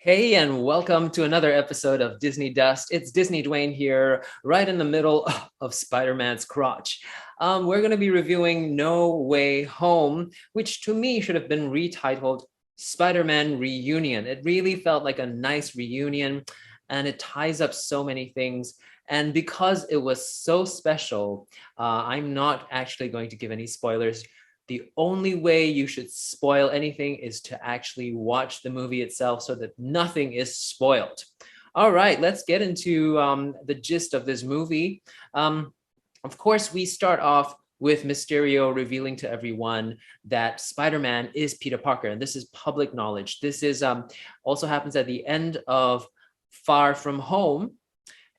Hey, and welcome to another episode of Disney Dust. It's DisneyDwayne here, right in the middle of Spider-Man's crotch. We're going to be reviewing No Way Home, which to me should have been retitled Spider-Man Reunion. It really felt like a nice reunion, and it ties up so many things. And because it was so special, I'm not actually going to give any spoilers. The only way you should spoil anything is to actually watch the movie itself so that nothing is spoiled. All right, let's get into the gist of this movie. Of course, we start off with Mysterio revealing to everyone that Spider-Man is Peter Parker, and this is public knowledge. This is also happens at the end of Far From Home,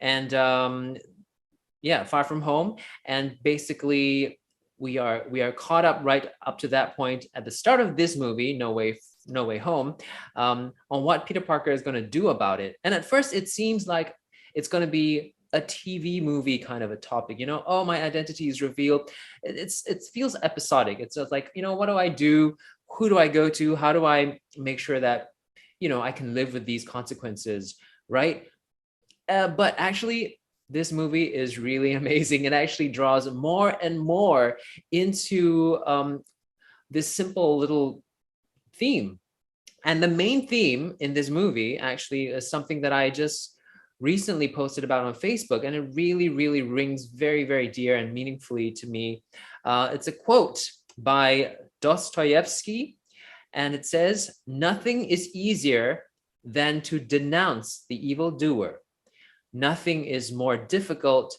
and Far From Home, and basically we are caught up right up to that point at the start of this movie, No Way Home, on what Peter Parker is going to do about it. And at first, it seems like it's going to be a TV movie kind of a topic. Oh, my identity is revealed. It feels episodic. It's just like, what do I do? Who do I go to? How do I make sure that I can live with these consequences, right? But actually, this movie is really amazing. It actually draws more and more into this simple little theme. And the main theme in this movie actually is something that I just recently posted about on Facebook, and it really, really rings very, very dear and meaningfully to me. It's a quote by Dostoevsky, and it says, "Nothing is easier than to denounce the evildoer. Nothing is more difficult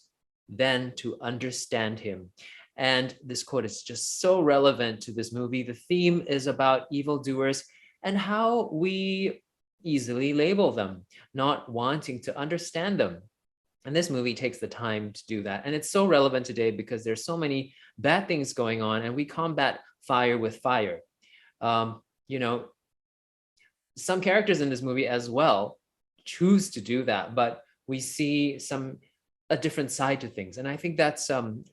than to understand him." And this quote is just so relevant to this movie. The theme is about evildoers and how we easily label them, not wanting to understand them. And this movie takes the time to do that. And it's so relevant today because there's so many bad things going on, and we combat fire with fire. You know, some characters in this movie as well choose to do that, but we see a different side to things. And I think that's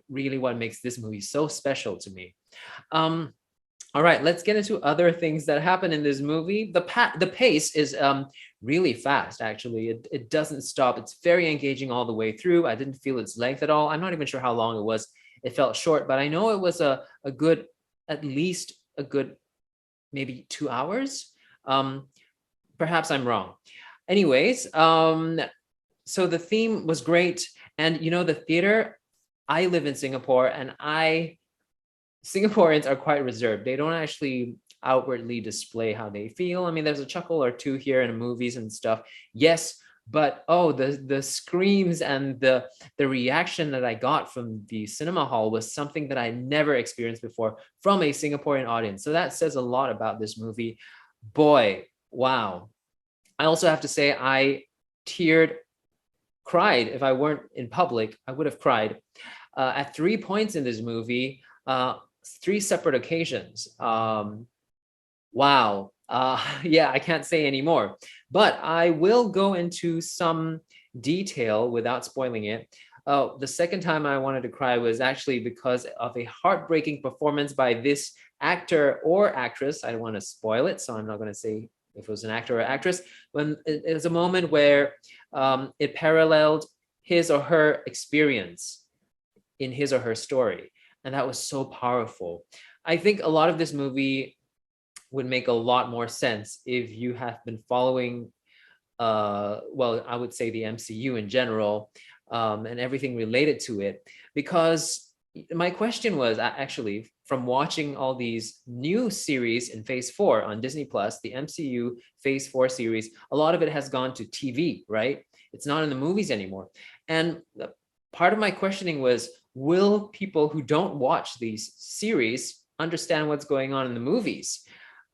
really what makes this movie so special to me. All right, let's get into other things that happen in this movie. The pace is really fast, actually. It doesn't stop. It's very engaging all the way through. I didn't feel its length at all. I'm not even sure how long it was. It felt short, but I know it was a good, at least a good, maybe 2 hours. Perhaps I'm wrong. Anyways, so the theme was great. And the theater, I live in Singapore, and Singaporeans are quite reserved. They don't actually outwardly display how they feel. I mean, there's a chuckle or two here in movies and stuff. Yes, but the screams and the reaction that I got from the cinema hall was something that I never experienced before from a Singaporean audience. So that says a lot about this movie. Boy, wow. I also have to say I cried. If I weren't in public, I would have cried at 3 points in this movie, 3 separate occasions. Wow. Yeah, I can't say anymore, but I will go into some detail without spoiling it. The second time I wanted to cry was actually because of a heartbreaking performance by this actor or actress. I don't want to spoil it, so I'm not going to say if it was an actor or actress. When it was a moment where it paralleled his or her experience in his or her story. And that was so powerful. I think a lot of this movie would make a lot more sense if you have been following, I would say the MCU in general, and everything related to it. Because my question was actually, from watching all these new series in Phase 4 on Disney Plus, the MCU Phase 4 series, a lot of it has gone to TV, right? It's not in the movies anymore. And part of my questioning was, will people who don't watch these series understand what's going on in the movies?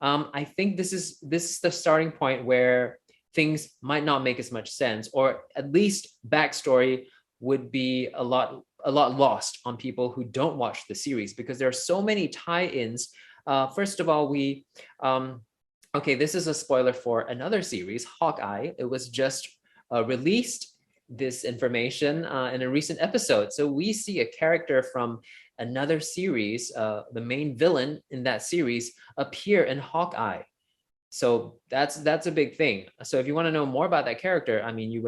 I think this is the starting point where things might not make as much sense, or at least backstory would be a lot lost on people who don't watch the series, because there are so many tie-ins. First of all, okay, this is a spoiler for another series, Hawkeye. It was just released, this information, in a recent episode. So we see a character from another series, the main villain in that series, appear in Hawkeye. So that's a big thing. So if you want to know more about that character, I mean, you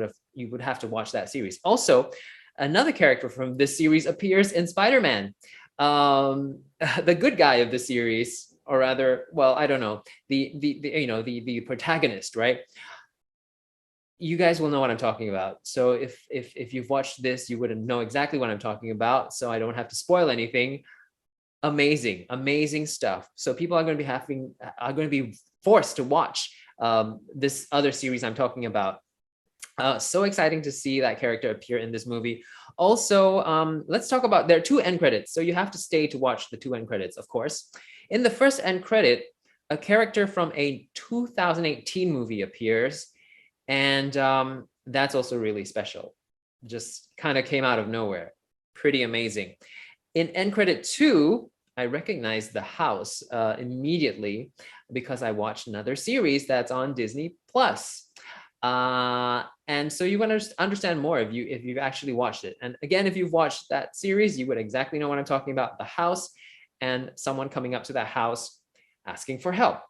would have to watch that series. Also, another character from this series appears in Spider-Man. The good guy of the series, or rather, well, I don't know, the protagonist, right? You guys will know what I'm talking about. So if you've watched this, you would know exactly what I'm talking about. So I don't have to spoil anything. Amazing stuff. So people are going to be forced to watch this other series I'm talking about. So exciting to see that character appear in this movie. Also, let's talk about, there are two end credits, so you have to stay to watch the two end credits, of course. In the first end credit, a character from a 2018 movie appears, and that's also really special. Just kind of came out of nowhere. Pretty amazing. In end credit 2, I recognized the house immediately because I watched another series that's on Disney Plus. And so you want to understand more if you've actually watched it. And again, if you've watched that series, you would exactly know what I'm talking about. The house and someone coming up to that house asking for help.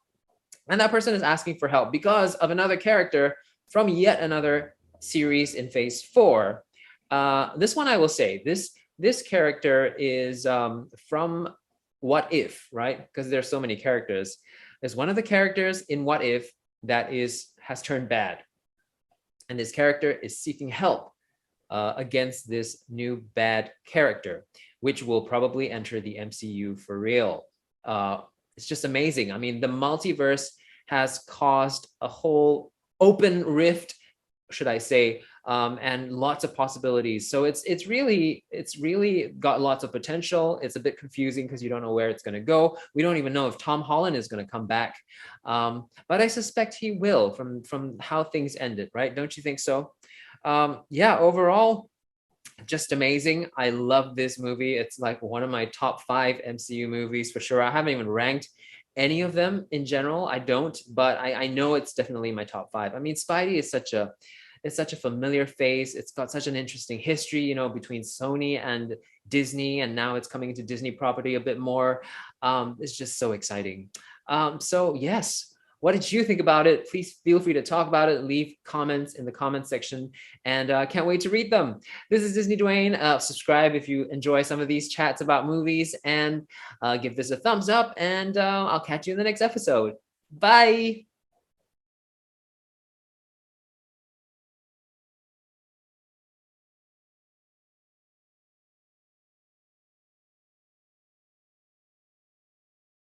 And that person is asking for help because of another character from yet another series in Phase 4. This one I will say, this character is from What If, right? Because there's so many characters. There's one of the characters in What If that has turned bad. And this character is seeking help against this new bad character, which will probably enter the MCU for real. It's just amazing. I mean, the multiverse has caused a whole open rift, should I say, and lots of possibilities. So it's really got lots of potential. It's a bit confusing because you don't know where it's going to go. We don't even know if Tom Holland is going to come back, but I suspect he will from how things ended, right? Don't you think so? Yeah, overall, just amazing. I love this movie. It's like one of my top 5 MCU movies for sure. I haven't even ranked any of them in general. I don't, but I know it's definitely my top 5. I mean, Spidey is such a familiar face. It's got such an interesting history, you know, between Sony and Disney, and now it's coming into Disney property a bit more. It's just so exciting. So yes, what did you think about it? Please feel free to talk about it. Leave comments in the comments section, and can't wait to read them. This is DisneyDwayne. Subscribe if you enjoy some of these chats about movies, and give this a thumbs up, and I'll catch you in the next episode. Bye.